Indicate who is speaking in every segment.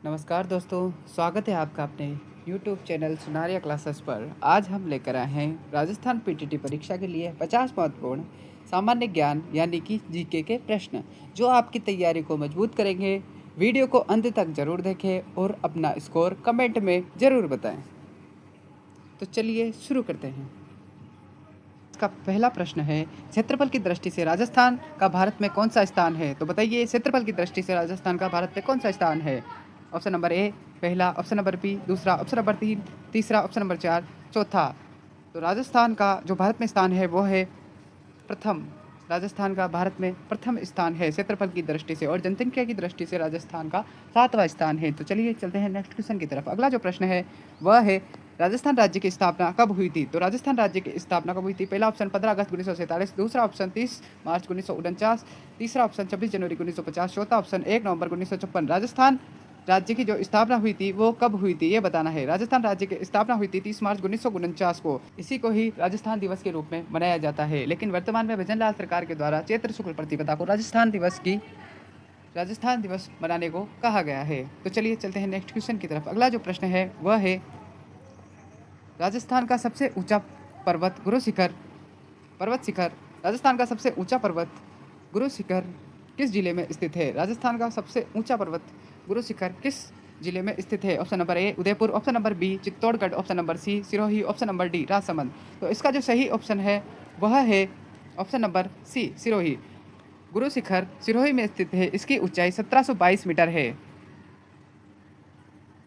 Speaker 1: नमस्कार दोस्तों, स्वागत है आपका अपने YouTube चैनल सुनारिया क्लासेस पर। आज हम लेकर आए हैं राजस्थान पीटीटी परीक्षा के लिए 50 महत्वपूर्ण सामान्य ज्ञान यानी कि जीके के प्रश्न, जो आपकी तैयारी को मजबूत करेंगे। वीडियो को अंत तक जरूर देखें और अपना स्कोर कमेंट में ज़रूर बताएं। तो चलिए शुरू करते हैं। इसका पहला प्रश्न है, क्षेत्रफल की दृष्टि से राजस्थान का भारत में कौन सा स्थान है? तो बताइए, क्षेत्रफल की दृष्टि से राजस्थान का भारत में कौन सा स्थान है? ऑप्शन नंबर ए पहला, ऑप्शन नंबर बी दूसरा, ऑप्शन नंबर तीन तीसरा, ऑप्शन नंबर चार चौथा। तो राजस्थान का जो भारत में स्थान है वो है प्रथम। राजस्थान का भारत में प्रथम स्थान है क्षेत्रफल की दृष्टि से, और जनसंख्या की दृष्टि से राजस्थान का 7वां स्थान है। तो चलिए चलते हैं नेक्स्ट क्वेश्चन की तरफ। अगला जो प्रश्न है वह है, राजस्थान राज्य की स्थापना कब हुई थी? तो राजस्थान राज्य की स्थापना कब हुई थी? पहला ऑप्शन 15 अगस्त 1947, दूसरा ऑप्शन 30 मार्च 1949, तीसरा ऑप्शन 26 जनवरी 1950, चौथा ऑप्शन 1 नवंबर 1956। राजस्थान राज्य की जो स्थापना हुई थी वो कब हुई थी ये बताना है। राजस्थान राज्य की स्थापना हुई थी 30 मार्च 1949 को। इसी को ही राजस्थान दिवस के रूप में मनाया जाता है, लेकिन वर्तमान में भजनलाल सरकार के द्वारा चैत्र शुक्ल प्रतिपदा को राजस्थान दिवस मनाने को कहा गया है। तो चलिए चलते हैं नेक्स्ट क्वेश्चन की तरफ। अगला जो प्रश्न है वह है, राजस्थान का सबसे ऊंचा पर्वत शिखर राजस्थान का सबसे ऊंचा पर्वत गुरु शिखर किस जिले में स्थित है? राजस्थान का सबसे ऊंचा पर्वत गुरु शिखर किस जिले में स्थित है? Option number A Udaipur, option number B Chittorgarh, option number C Sirohi, option number D Rajsamand. तो इसका जो सही ऑप्शन है वह है option number C Sirohi. Guru Shikhar Sirohi में स्थित है। इसकी ऊंचाई 1722 मीटर है।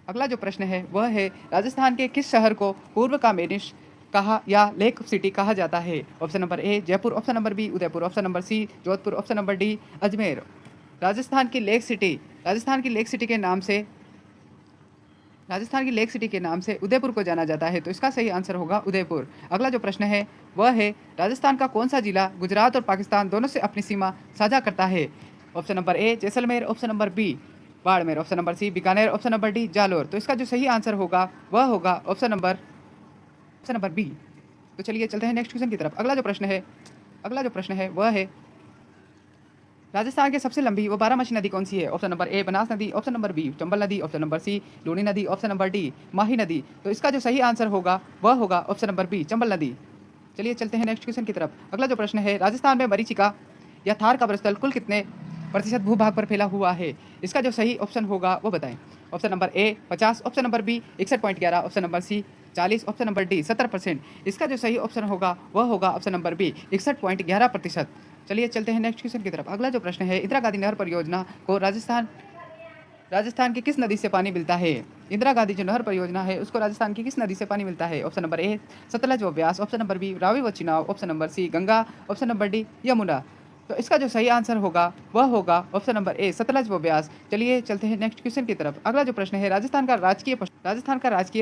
Speaker 1: अगला जो प्रश्न है वह है, राजस्थान के किस शहर को पूर्व का मेनिश कहा या लेक सिटी कहा जाता है? Option number A Jaipur, option number B Udaipur, option number C Jodhpur, option number D Ajmer. Rajasthan की लेक सिटी के नाम से उदयपुर को जाना जाता है। तो इसका सही आंसर होगा उदयपुर। अगला जो प्रश्न है वह है, राजस्थान का कौन सा जिला गुजरात और पाकिस्तान दोनों से अपनी सीमा साझा करता है? Option number A Jaisalmer, option number B Barmer, option number C Bikaner, option number D Jalore. तो इसका जो सही आंसर होगा वह होगा ऑप्शन नंबर बी। तो चलिए चलते हैं नेक्स्ट क्वेश्चन की तरफ। अगला जो प्रश्न है वह है, राजस्थान की सबसे लंबी व बारामासी नदी कौन सी है? ऑप्शन नंबर ए बनास नदी, ऑप्शन नंबर बी चंबल नदी, ऑप्शन नंबर सी लूनी नदी, ऑप्शन नंबर डी माही नदी। तो इसका जो सही आंसर होगा वह होगा ऑप्शन नंबर बी चंबल नदी। चलिए चलते हैं नेक्स्ट क्वेश्चन की तरफ। अगला जो प्रश्न है, राजस्थान में मरीचिका या थार का स्थल कुल कितने प्रतिशत भूभाग पर फैला हुआ है? इसका जो सही ऑप्शन होगा वो बताएं। Option number A 50, option number B 61.11, option number C 40, option number D 70%। इसका जो सही ऑप्शन होगा वह होगा ऑप्शन नंबर बी 61.11%। चलिए चलते हैं नेक्स्ट क्वेश्चन की तरफ। अगला जो प्रश्न है, इंदिरा गांधी नहर परियोजना को राजस्थान की किस नदी से पानी मिलता है? इंदिरा गांधी जो नहर परियोजना है उसको राजस्थान की किस नदी से पानी मिलता है? ऑप्शन नंबर ए सतलज व Beas, option number B Ravi व Chenab, option number C Ganga, option number D Yamuna. तो इसका जो सही आंसर होगा वह होगा ऑप्शन नंबर ए सतलज व ब्यास। चलिए चलते हैं नेक्स्ट क्वेश्चन की तरफ। अगला जो प्रश्न है, राजस्थान का राजकीय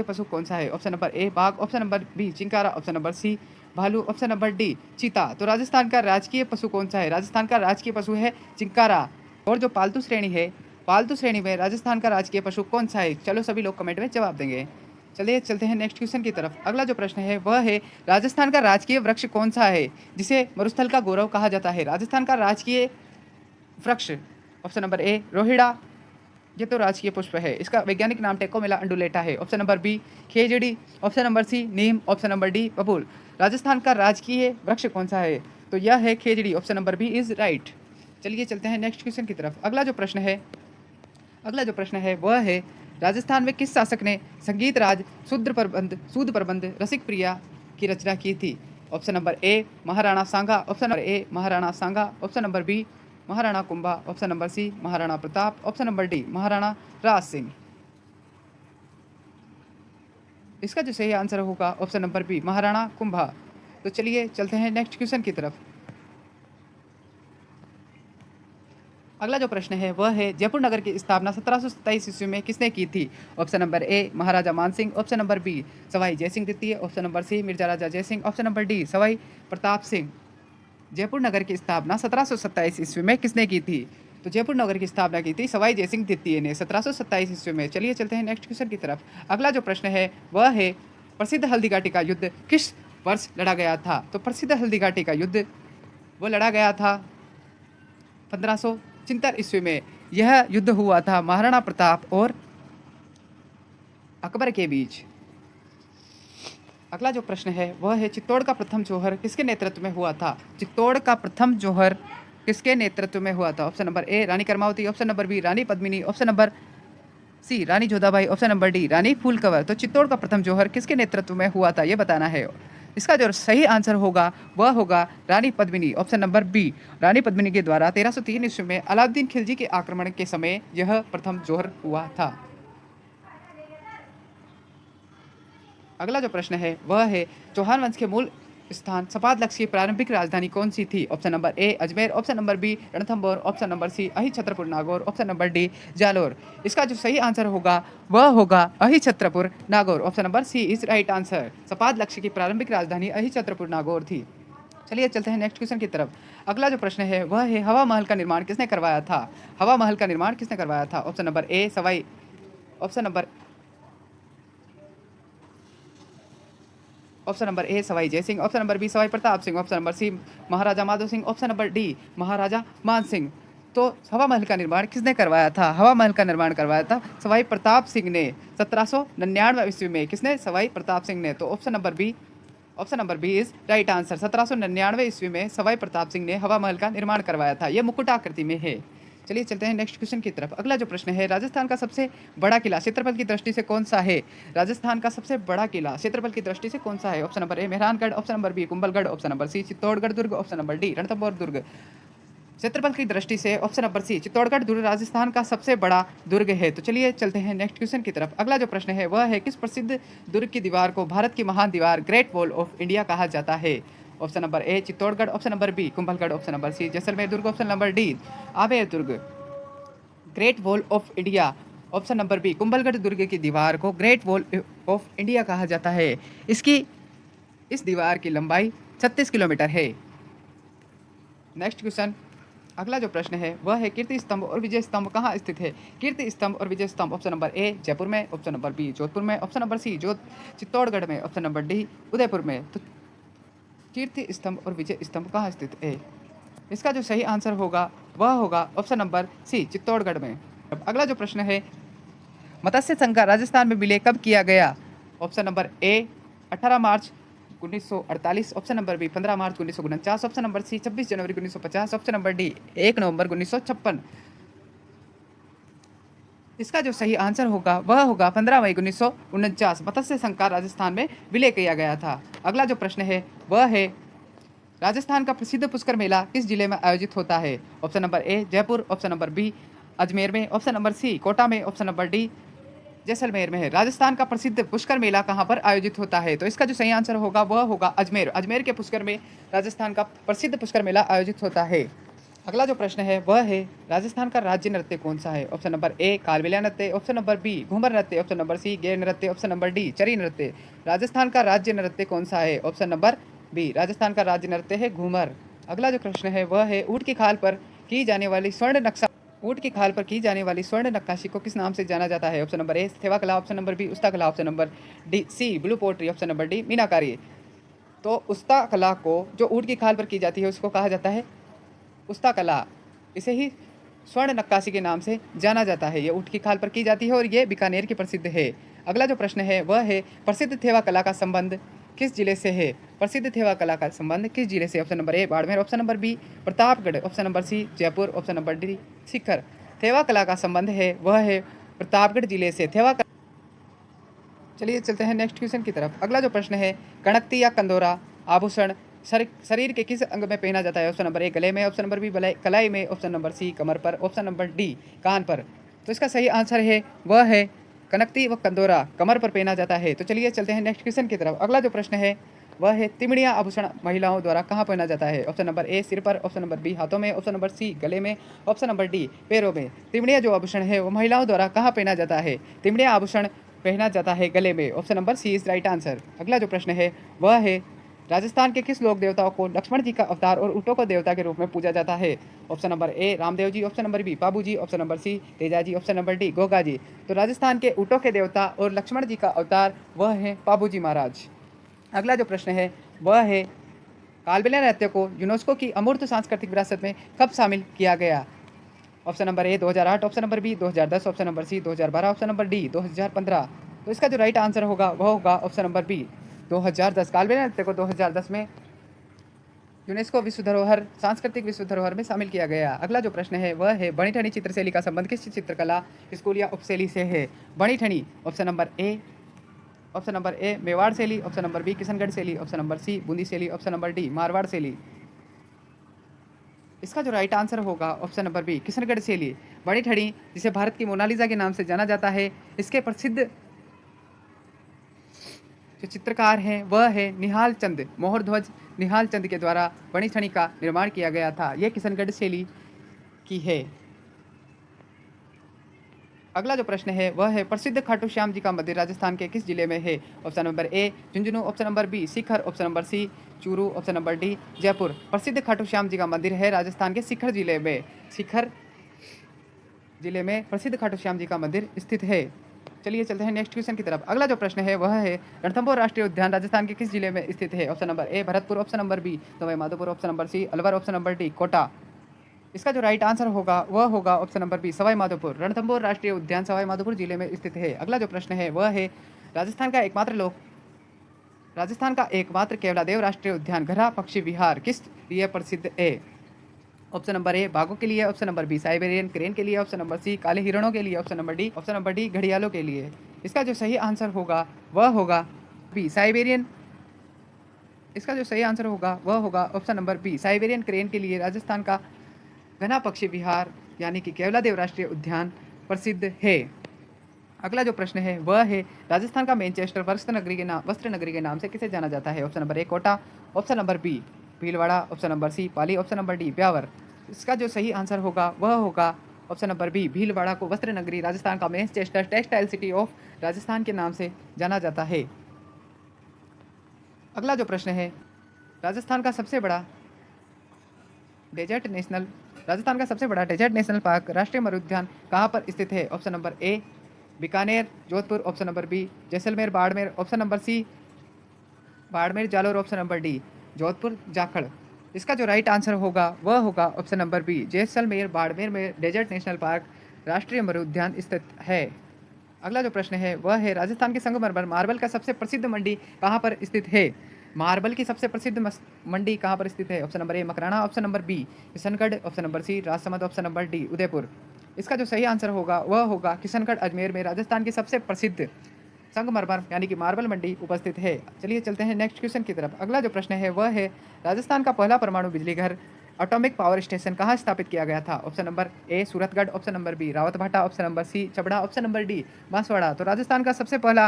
Speaker 1: पशु कौन सा है? ऑप्शन नंबर ए बाघ, ऑप्शन नंबर बी चिंकारा, ऑप्शन नंबर सी भालू, ऑप्शन नंबर डी चीता। तो राजस्थान का राजकीय पशु कौन सा है? राजस्थान का राजकीय पशु है चिंकारा। और जो पालतू श्रेणी में राजस्थान का राजकीय पशु कौन सा है? चलो सभी लोग कमेंट में जवाब देंगे। चलिए चलते हैं नेक्स्ट क्वेश्चन की तरफ। अगला जो प्रश्न है वह है, राजस्थान का राजकीय वृक्ष कौन सा है जिसे मरुस्थल का गौरव कहा जाता है? राजस्थान का राजकीय वृक्ष ऑप्शन नंबर ए रोहिड़ा, ये तो राजकीय पुष्प है। इसका वैज्ञानिक नाम टेकोमेला अंडुलेटा है। ऑप्शन नंबर बी खेजड़ी, ऑप्शन नंबर सी नीम, ऑप्शन नंबर डी बबूल। राजस्थान का राजकीय वृक्ष कौन सा है? तो यह है खेजड़ी, option number B is right. चलिए चलते हैं नेक्स्ट क्वेश्चन की तरफ। अगला जो प्रश्न है वह है, राजस्थान में किस शासक ने संगीत राज सूद प्रबंध रसिक प्रिया की रचना की थी? Option number A Maharana Sanga, option number B Maharana Kumbha, option number C Maharana Pratap, option number D Maharana Raj Singh. इसका जो सही आंसर होगा option number B Maharana Kumbha. तो चलिए चलते हैं नेक्स्ट क्वेश्चन की तरफ। अगला जो प्रश्न है वह है, जयपुर नगर की स्थापना 1727 ईस्वी में किसने की थी? Option number A Maharaja Mansingh, option number B Sawai Jaisingh द्वितीय, option number C Mirza Raja Jaisingh, option number D Sawai Pratap Singh. Jaipur नगर की स्थापना 1727 ईस्वी में किसने की थी? तो जयपुर नगर की स्थापना की थी सवाई जयसिंह द्वितीय ने 1727 ईस्वी में। चलिए चलते हैं नेक्स्ट क्वेश्चन की तरफ। अगला जो प्रश्न है वह है, प्रसिद्ध हल्दीघाटी का युद्ध किस वर्ष लड़ा गया था? तो प्रसिद्ध हल्दीघाटी का युद्ध वो लड़ा गया था 1573 ईस्वी में। यह युद्ध हुआ था महाराणा प्रताप और अकबर के बीच। अगला जो प्रश्न है वह है चित्तौड़ का प्रथम जौहर किसके नेतृत्व में हुआ था? चित्तौड़ का प्रथम जौहर किसके नेतृत्व में हुआ था? Option number A Rani Karmavati, option number B Rani Padmini, option number C Rani Jodhabai, option number D Rani Phoolkanwar. तो चित्तौड़ का प्रथम जौहर किसके नेतृत्व में हुआ था ये बताना है। इसका जो सही आंसर होगा वह होगा रानी Padmini, option number B. Rani Padmini के द्वारा 1303 ईस्वी में अलाउद्दीन खिलजी के आक्रमण के समय यह प्रथम जौहर हुआ था। अगला जो प्रश्न है वह है चौहान वंश के मूल स्थान सपाद की प्रारंभिक राजधानी कौन सी थी? Option number A Ajmer, option number B Ranthambore, option number C Ahichhatrapur Nagaur, option number D Jalore. इसका जो सही आंसर होगा वह होगा Ahichhatrapur Nagaur, option number C is right answer. Sapadalaksha की प्रारंभिक राजधानी अहिछत्रपुर नागौर थी। चलिए चलते हैं नेक्स्ट क्वेश्चन की तरफ। अगला जो प्रश्न है वह है हवा महल का निर्माण किसने करवाया था? हवा महल का निर्माण किसने करवाया था? Option number A Sawai, option number A Sawai Jai Singh, option number B Sawai Pratap Singh, option number C Maharaja Madho Singh, option number D Maharaja Man Singh. तो हवा महल का निर्माण किसने करवाया था? हवा महल का निर्माण करवाया था सवाई प्रताप सिंह ने 1799 ईस्वी में। किसने? सवाई प्रताप सिंह ने। तो option number B is right answer. 1799 ईस्वी में सवाई प्रताप सिंह ने हवा महल का निर्माण करवाया था। यह मुकुटाकृति में है। चलिए चलते हैं नेक्स्ट क्वेश्चन की तरफ। अगला जो प्रश्न है राजस्थान का सबसे बड़ा किला क्षेत्रफल की दृष्टि से कौन सा है? राजस्थान का सबसे बड़ा किला क्षेत्रफल की दृष्टि से कौन सा है? Option number A Mehrangarh, option number B Kumbhalgarh, option number C Chittorgarh दुर्ग, ऑप्शन नंबर डी रणथंभौर दुर्ग। क्षेत्रफल की दृष्टि से ऑप्शन नंबर सी चित्तौड़गढ़ दुर्ग राजस्थान का सबसे बड़ा दुर्ग है। तो चलिए चलते हैं नेक्स्ट क्वेश्चन की तरफ। अगला जो प्रश्न है वह है किस प्रसिद्ध दुर्ग की दीवार को भारत की महान दीवार ग्रेट वॉल ऑफ इंडिया कहा जाता है? Option number A Chittorgarh, option number B Kumbhalgarh, option number C Jaisalmer दुर्ग, ऑप्शन नंबर डी आमेर दुर्ग। Great wall of India, option number B Kumbhalgarh दुर्ग की दीवार को ग्रेट वॉल ऑफ इंडिया कहा जाता है। इस दीवार की लंबाई 36 किलोमीटर है। Next question. अगला जो प्रश्न है वह है कीर्ति स्तंभ और विजय स्तंभ कहाँ स्थित है? कीर्ति स्तंभ और विजय स्तंभ ऑप्शन नंबर ए जयपुर में, ऑप्शन नंबर बी जोधपुर में, ऑप्शन नंबर सी चित्तौड़गढ़ में, ऑप्शन नंबर डी उदयपुर में। तो कीर्ति स्तंभ और विजय स्तंभ कहाँ स्थित है? इसका जो सही आंसर होगा वह होगा ऑप्शन नंबर सी चित्तौड़गढ़ में। अब अगला जो प्रश्न है मत्स्य संघ का राजस्थान में विलय कब किया गया? Option number A 18 March 1948, option number B 15 March 1949, option number C 26 जनवरी 1950, ऑप्शन नंबर डी 1 नवंबर 1956। इसका जो सही आंसर होगा वह होगा 15 मई 1949 मत्स्य संघ का राजस्थान में विलय किया गया था। अगला जो प्रश्न है वह है राजस्थान का प्रसिद्ध पुष्कर मेला किस जिले में आयोजित होता है? Option number A Jaipur, option number B Ajmer में, ऑप्शन नंबर सी कोटा में, ऑप्शन नंबर डी जैसलमेर में है। राजस्थान का प्रसिद्ध पुष्कर मेला कहाँ पर आयोजित होता है? तो इसका जो सही आंसर होगा वह होगा अजमेर। अजमेर के पुष्कर में राजस्थान का प्रसिद्ध पुष्कर मेला आयोजित होता है। अगला जो प्रश्न है वह है राजस्थान का राज्य नृत्य कौन सा है? ऑप्शन नंबर ए कालबेलिया नृत्य, ऑप्शन नंबर बी घूमर नृत्य, ऑप्शन नंबर सी गेर नृत्य, ऑप्शन नंबर डी चरी नृत्य। राजस्थान का राज्य नृत्य कौन सा है? ऑप्शन नंबर बी राजस्थान का राज्य नृत्य है घूमर। अगला जो प्रश्न है वह है ऊँट की खाल पर की जाने वाली स्वर्ण नक्काशी को किस नाम से जाना जाता है? ऑप्शन नंबर ए थेवा कला, ऑप्शन नंबर बी उस्ता कला, option number D C blue pottery, option number D मीनाकारी। तो उस्ता कला को जो ऊँट की खाल पर की जाती है उसको कहा जाता है उस्ता कला। इसे ही स्वर्ण नक्काशी के नाम से जाना जाता है। ये ऊँट की खाल पर की जाती है और ये बीकानेर की प्रसिद्ध है। अगला जो प्रश्न है वह है प्रसिद्ध थेवा कला का संबंध किस जिले से है? प्रसिद्ध थेवा कला का संबंध किस जिले से? Option number A Barmer, option number B Pratapgarh, option number C Jaipur, option number D Sikar. Thewa कला का संबंध है वह है प्रतापगढ़ जिले से। चलिए चलते हैं नेक्स्ट क्वेश्चन की तरफ। अगला जो प्रश्न है कणकती या कंदोरा आभूषण शरीर के किस अंग में पहना जाता है? ऑप्शन नंबर ए गले में, ऑप्शन नंबर बी कलाई में, ऑप्शन नंबर सी कमर पर, ऑप्शन नंबर डी कान पर। तो इसका सही आंसर है वह है कनकती व कंदोरा कमर पर पहना जाता है। तो चलिए चलते हैं नेक्स्ट क्वेश्चन की तरफ। अगला जो प्रश्न है वह है तिमड़िया आभूषण महिलाओं द्वारा कहाँ पहना जाता है? ऑप्शन नंबर ए सिर पर, ऑप्शन नंबर बी हाथों में, ऑप्शन नंबर सी गले में, ऑप्शन नंबर डी पैरों में। तिमड़िया जो आभूषण है वो महिलाओं द्वारा कहाँ पहना जाता है? तिमड़िया आभूषण पहना जाता है गले में। Option number C is right answer. अगला जो प्रश्न है वह है राजस्थान के किस लोक देवताओं को लक्ष्मण जी का अवतार और ऊँटों को देवता के रूप में पूजा जाता है? Option number A Ramdev ji, option number B Babu ji, option number C Teja ji, option number D Goga ji. तो राजस्थान के ऊँटों के देवता और लक्ष्मण जी का अवतार वह है बाबू जी महाराज। अगला जो प्रश्न है वह है कालबेलिया नृत्य को यूनेस्को की अमूर्त सांस्कृतिक विरासत में कब शामिल किया गया? Option number A 2008, option number B 2010, option number C 2012, option number D 2015। तो इसका जो राइट आंसर होगा वह होगा ऑप्शन नंबर बी 2010। कालबेलिया नृत्य को 2010 में यूनेस्को विश्व धरोहर सांस्कृतिक विश्व धरोहर में शामिल किया गया। अगला जो प्रश्न है वह है बणी ठनी चित्रशैली का संबंध किस चित्रकला स्कूल या उपशैली से है। बणी ठनी ऑप्शन नंबर ए मेवाड़ शैली, ऑप्शन नंबर बी किशनगढ़ शैली, ऑप्शन नंबर सी बूंदी शैली, ऑप्शन नंबर डी मारवाड़ शैली। इसका जो राइट आंसर होगा ऑप्शन नंबर बी किशनगढ़ शैली। बणी ठनी जिसे भारत की मोनालिसा के नाम से जाना जाता है, इसके प्रसिद्ध जो चित्रकार हैं वह है निहाल चंद मोहरध्वज निहाल चंद के द्वारा बणी ठनी का निर्माण किया गया था। यह किशनगढ़ शैली की है। अगला जो प्रश्न है वह है प्रसिद्ध खाटू श्याम जी का मंदिर राजस्थान के किस जिले में है। Option number A Jhunjhunu, option number B Sikar, option number C Churu, option number D Jaipur. प्रसिद्ध खाटू श्याम जी का मंदिर है राजस्थान के सीकर जिले में। सीकर जिले में प्रसिद्ध खाटू श्याम जी का मंदिर स्थित है। चलिए चलते हैं नेक्स्ट क्वेश्चन की तरफ। अगला जो प्रश्न है वह है रणथंभौर राष्ट्रीय उद्यान राजस्थान के किस जिले में स्थित है। Option number A Bharatpur, option number B Sawai Madhopur, option number C Alwar, option number D Kota. इसका जो राइट आंसर होगा वह होगा option number B Sawai Madhopur. Ranthambore राष्ट्रीय उद्यान सवाई माधोपुर जिले में स्थित है। अगला जो प्रश्न है वह है राजस्थान का एकमात्र केवलादेव राष्ट्रीय उद्यान घरा पक्षी विहार किस लिए प्रसिद्ध है। ऑप्शन नंबर ए बाघों के लिए, option number B Siberian crane के लिए, ऑप्शन नंबर सी काले हिरणों के लिए, ऑप्शन नंबर डी घड़ियालों के लिए। इसका जो सही आंसर होगा वह होगा बी साइबेरियन। इसका जो सही आंसर होगा वह होगा option number B Siberian crane के लिए राजस्थान का घना पक्षी विहार यानी कि केवलादेव राष्ट्रीय उद्यान प्रसिद्ध है। अगला जो प्रश्न है वह है राजस्थान का मैनचेस्टर वस्त्र नगरी के नाम से किसे जाना जाता है। Option number A Kota, option number B Bhilwara, option number C Pali, option number D Beawar. इसका जो सही आंसर होगा वह होगा ऑप्शन नंबर बी भीलवाड़ा को वस्त्र नगरी राजस्थान का Manchester textile city of Rajasthan के नाम से जाना जाता है। अगला जो प्रश्न है राजस्थान का सबसे बड़ा डेजर्ट नेशनल पार्क राष्ट्रीय मरुद्यान कहाँ पर स्थित है। Option number A Bikaner Jodhpur, option number B Jaisalmer Barmer, option number C Barmer Jalore, option number D Jodhpur Jakhar. इसका जो राइट आंसर होगा वह होगा option number B Jaisalmer Barmer में डेजर्ट नेशनल पार्क राष्ट्रीय मरुद्यान स्थित है। अगला जो प्रश्न है वह है राजस्थान के संगमरमर मार्बल का सबसे प्रसिद्ध मंडी कहाँ पर स्थित है। मार्बल की सबसे प्रसिद्ध मंडी कहाँ पर स्थित है। Option number A Makrana, option number B Kishangarh, option number C Rajsamand, option number D Udaipur. इसका जो सही आंसर होगा वह होगा किशनगढ़ अजमेर में राजस्थान की सबसे प्रसिद्ध संगमरमर यानी कि मार्बल मंडी उपस्थित है। चलिए चलते हैं नेक्स्ट क्वेश्चन की तरफ। अगला जो प्रश्न है वह है राजस्थान का पहला परमाणु बिजली घर एटॉमिक पावर स्टेशन कहाँ स्थापित किया गया था। Option number A Suratgarh, option number B Rawatbhata, option number C Chhabra, option number D Banswara. तो राजस्थान का सबसे पहला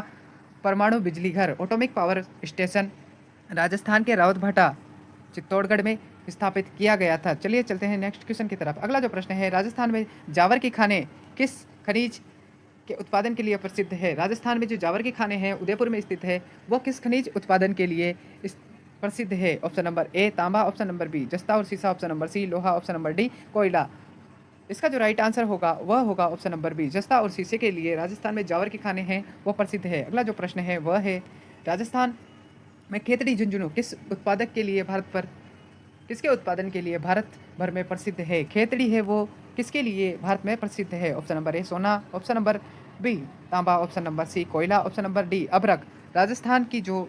Speaker 1: परमाणु बिजली घर एटॉमिक पावर स्टेशन राजस्थान के रावतभाटा चित्तौड़गढ़ में स्थापित किया गया था। चलिए चलते हैं नेक्स्ट क्वेश्चन की तरफ। अगला जो प्रश्न है राजस्थान में जावर की खाने किस खनिज के उत्पादन के लिए प्रसिद्ध है। राजस्थान में जो जावर के खाने हैं उदयपुर में स्थित है वो किस खनिज उत्पादन के लिए प्रसिद्ध है। ऑप्शन नंबर ए तांबा, ऑप्शन नंबर बी जस्ता और सीसा, ऑप्शन नंबर सी लोहा, ऑप्शन नंबर डी कोयला। इसका जो राइट आंसर होगा वह होगा ऑप्शन नंबर बी जस्ता और शीशे के लिए राजस्थान में जावर के खाने हैं वो प्रसिद्ध है। अगला जो प्रश्न है वह है राजस्थान में खेतड़ी झुंझुनू किसके उत्पादन के लिए भारत भर में प्रसिद्ध है। खेतड़ी है वो किसके लिए भारत में प्रसिद्ध है। ऑप्शन नंबर ए सोना, ऑप्शन नंबर बी तांबा, ऑप्शन नंबर सी कोयला, ऑप्शन नंबर डी अभ्रक। राजस्थान की जो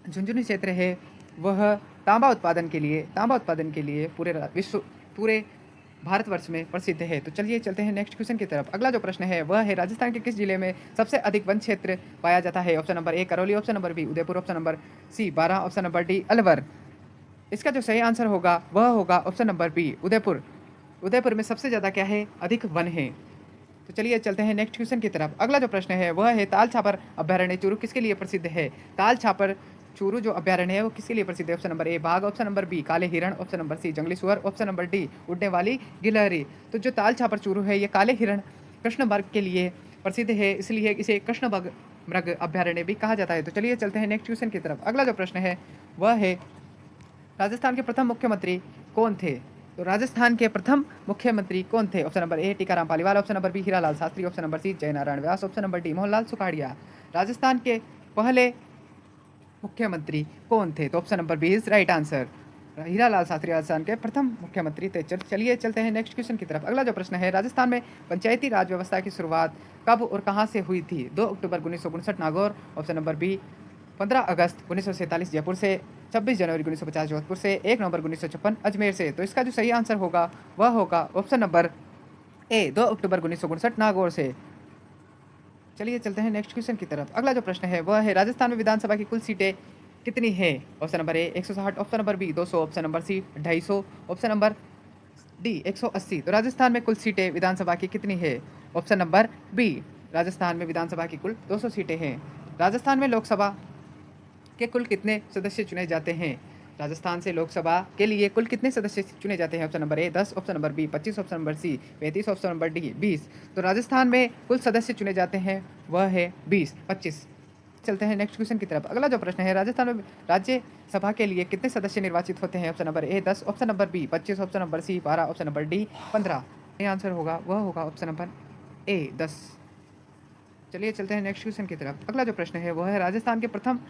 Speaker 1: झुंझुनू क्षेत्र है वह तांबा उत्पादन के लिए पूरे भारतवर्ष में प्रसिद्ध है। तो चलिए चलते हैं नेक्स्ट क्वेश्चन की तरफ। अगला जो प्रश्न है वह है राजस्थान के किस जिले में सबसे अधिक वन क्षेत्र पाया जाता है। Option number A Karauli, option number B Udaipur, option number C Baran, option number D Alwar. इसका जो सही आंसर होगा वह होगा option number B Udaipur. Udaipur में सबसे ज़्यादा क्या है अधिक वन है। तो चलिए चलते हैं नेक्स्ट क्वेश्चन की तरफ। अगला जो प्रश्न है वह है ताल छापर अभ्यारण्य चूरू किसके लिए प्रसिद्ध है। ताल छापर चूरू जो अभ्यारण्य है वो किसके लिए प्रसिद्ध है। ऑप्शन नंबर ए बाघ, ऑप्शन नंबर बी काले हिरण, ऑप्शन नंबर सी जंगली सुअर, ऑप्शन नंबर डी उड़ने वाली गिलहरी। तो जो ताल छापर चूरू है ये काले हिरण कृष्ण मृग के लिए प्रसिद्ध है, इसलिए इसे कृष्ण मृग अभ्यारण्य भी कहा जाता है। तो चलिए चलते हैं नेक्स्ट क्वेश्चन की तरफ। अगला जो प्रश्न है वह है राजस्थान के प्रथम मुख्यमंत्री कौन थे। तो राजस्थान के प्रथम मुख्यमंत्री कौन थे। Option number A Tikaram Paliwal, option number B Hiralal Shastri, option number C Jainarayan Vyas, option number D Mohanlal Sukhadia. Rajasthan के पहले मुख्यमंत्री कौन थे। तो option number B is right answer. Hiralal Shastri Rajasthan के प्रथम मुख्यमंत्री थे। चलिए चलते हैं नेक्स्ट क्वेश्चन की तरफ। अगला जो प्रश्न है, राजस्थान में पंचायती राज व्यवस्था की शुरुआत कब और कहाँ से हुई थी? 2 अक्टूबर 1959 नागौर, ऑप्शन नंबर बी 15 अगस्त 1947 जयपुर से, 26 जनवरी 1950 जोधपुर से, 1 नवंबर 1956 अजमेर से। तो इसका जो सही आंसर होगा वह होगा ऑप्शन नंबर ए 2 अक्टूबर 1959 नागौर से। चलिए चलते हैं नेक्स्ट क्वेश्चन की तरफ। अगला जो प्रश्न है वह है, राजस्थान में विधानसभा की कुल सीटें कितनी है? Option number A 160, option number B 200, option number C 250, option number D 180। तो राजस्थान में कुल सीटें विधानसभा की कितनी है? ऑप्शन नंबर बी, राजस्थान में विधानसभा की कुल 200 सीटें हैं। राजस्थान में लोकसभा के कुल कितने सदस्य चुने जाते हैं? राजस्थान से लोकसभा के लिए कुल कितने सदस्य चुने जाते हैं? Option number A 10, option number B 25, option number C 35, option number D 20। तो राजस्थान में कुल सदस्य चुने जाते हैं वह है 25। चलते हैं नेक्स्ट क्वेश्चन की तरफ। अगला जो प्रश्न है, राजस्थान में राज्यसभा के लिए कितने सदस्य निर्वाचित होते हैं? Option number A 10, option number B 25, option number C 12, option number D 15। ये आंसर होगा वह होगा ऑप्शन नंबर ए 10। चलिए चलते हैं नेक्स्ट क्वेश्चन की तरफ। अगला जो प्रश्न है वह है, राजस्थान के प्रथम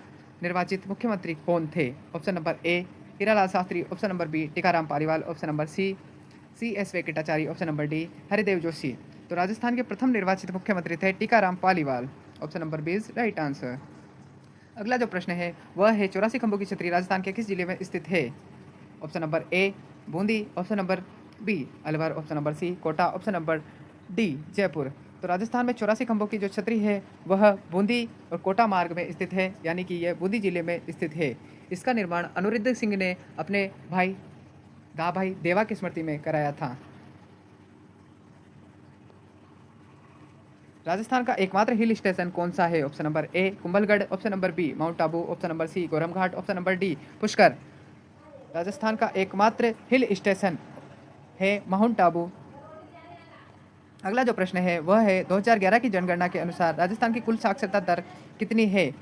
Speaker 1: निर्वाचित मुख्यमंत्री कौन थे? Option number A Hiralal Shastri, option number B Tikaram Paliwal, option number C S Venkatachar, option number D Haridev Joshi. तो राजस्थान के प्रथम निर्वाचित मुख्यमंत्री थे Tikaram Paliwal. Option number B is right answer. अगला जो प्रश्न है वह है, 84 खंभों की छतरी राजस्थान के किस जिले में स्थित है? Option number A Bundi, option number B Alwar, option number C Kota, option number D Jaipur. तो राजस्थान में 84 खंभों की जो छतरी है वह बूंदी और कोटा मार्ग में स्थित है, यानी कि यह बूंदी जिले में स्थित है। इसका निर्माण अनिरुद्ध सिंह ने अपने भाई दाभाई देवा की स्मृति में कराया था। राजस्थान का एकमात्र हिल स्टेशन कौन सा है? Option number A Kumbhalgarh, option number B mount Abu, option number C Goram Ghat, option number D Pushkar. Rajasthan का एकमात्र हिल स्टेशन है माउंट आबू। अगला जो प्रश्न है वह है, 2011 की जनगणना के अनुसार राजस्थान की कुल साक्षरता दर कितनी है?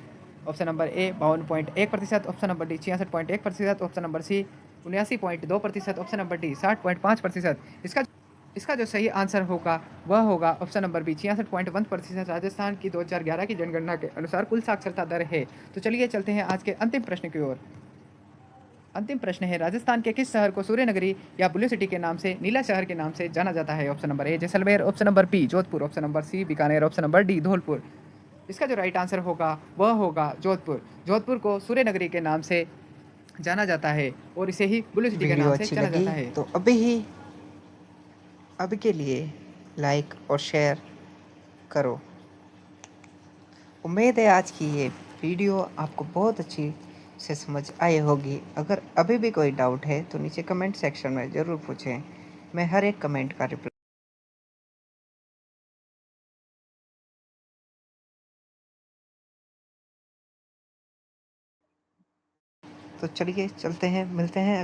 Speaker 1: Option number A 52.1%, option number D 66.1%, option number C 79.2%, option number D 60.5%। इसका जो सही आंसर होगा वह होगा ऑप्शन नंबर बी 66.1% राजस्थान की 2011 की जनगणना के अनुसार कुल साक्षरता दर है। तो चलिए चलते हैं आज के अंतिम प्रश्न की ओर। अंतिम प्रश्न है, राजस्थान के किस शहर को सूर्य नगरी या ब्लू सिटी के नाम से, नीला शहर के नाम से जाना जाता है? Option number A Jaisalmer, option number B Jodhpur, option number C Bikaner, option number D Dholpur. इसका जो राइट आंसर होगा वह होगा जोधपुर। जोधपुर को सूर्य नगरी के नाम से जाना जाता है और इसे ही ब्लू सिटी के
Speaker 2: वीडियो
Speaker 1: नाम से
Speaker 2: अच्छी
Speaker 1: जाना
Speaker 2: लगी
Speaker 1: जाता है।
Speaker 2: तो अभी के लिए लाइक और शेयर करो। उम्मीद है आज की ये वीडियो आपको बहुत अच्छी से समझ आई होगी। अगर अभी भी कोई डाउट है तो नीचे कमेंट सेक्शन में ज़रूर पूछें, मैं हर एक कमेंट का रिप्लाई। तो चलिए चलते हैं, मिलते हैं।